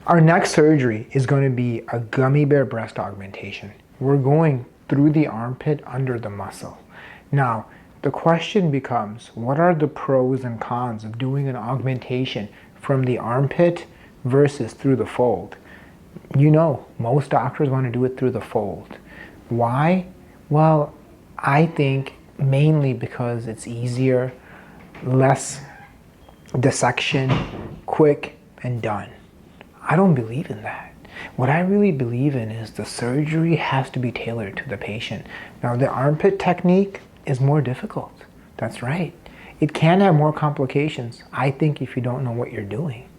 Our next surgery is going to be a gummy bear breast augmentation. We're going through the armpit under the muscle. Now, the question becomes, what are the pros and cons of doing an augmentation from the armpit versus through the fold? You know, most doctors want to do it through the fold. Why? Well, I think mainly because it's easier, less dissection, quick, and done. I don't believe in that. What I really believe in is the surgery has to be tailored to the patient. Now, the armpit technique is more difficult. That's right. It can have more complications, I think, if you don't know what you're doing.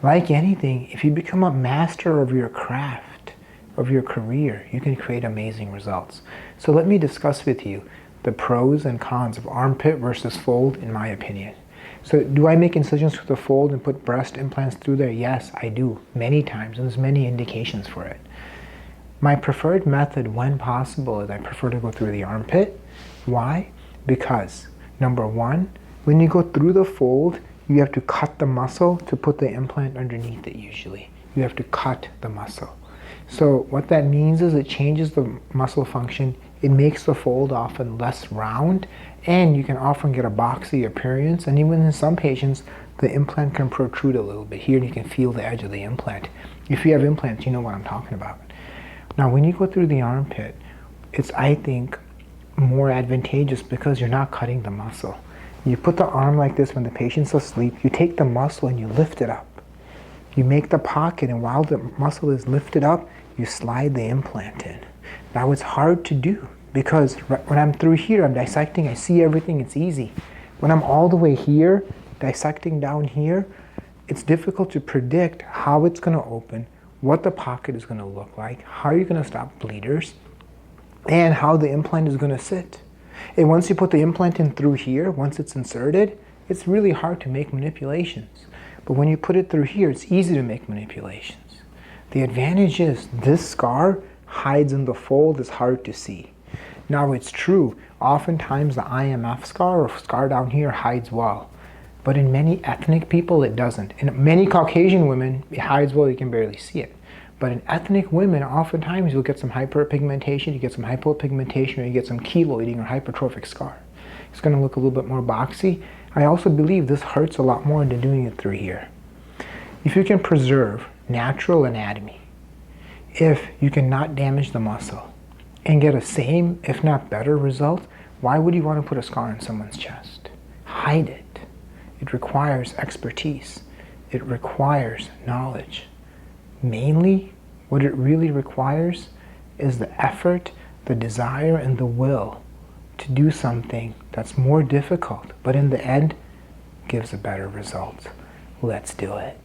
Like anything, if you become a master of your craft, of your career, you can create amazing results. So let me discuss with you the pros and cons of armpit versus fold, in my opinion. So do I make incisions through the fold and put breast implants through there? Yes, I do, many times, and there's many indications for it. My preferred method, when possible, is I prefer to go through the armpit. Why? Because, number one, when you go through the fold, you have to cut the muscle to put the implant underneath it usually. You have to cut the muscle. So what that means is it changes the muscle function, it makes the fold often less round, and you can often get a boxy appearance, and even in some patients, the implant can protrude a little bit here and you can feel the edge of the implant. If you have implants, you know what I'm talking about. Now when you go through the armpit, it's, I think, more advantageous because you're not cutting the muscle. You put the arm like this when the patient's asleep, you take the muscle and you lift it up. You make the pocket, and while the muscle is lifted up, you slide the implant in. Now it's hard to do because when I'm through here, I'm dissecting, I see everything, it's easy. When I'm all the way here, dissecting down here, it's difficult to predict how it's going to open, what the pocket is going to look like, how you're going to stop bleeders, and how the implant is going to sit. And once you put the implant in through here, once it's inserted, it's really hard to make manipulations. But when you put it through here, it's easy to make manipulations. The advantage is this scar hides in the fold, is hard to see. Now it's true, oftentimes the IMF scar or scar down here hides well. But in many ethnic people, it doesn't. In many Caucasian women, it hides well, you can barely see it. But in ethnic women, oftentimes you'll get some hyperpigmentation, you get some hypopigmentation, or you get some keloiding or hypertrophic scar. It's going to look a little bit more boxy. I also believe this hurts a lot more than doing it through here. If you can preserve natural anatomy, if you cannot damage the muscle, and get a same, if not better result, why would you want to put a scar on someone's chest? Hide it. It requires expertise. It requires knowledge. Mainly, what it really requires is the effort, the desire, and the will to do something that's more difficult, but in the end, gives a better result. Let's do it.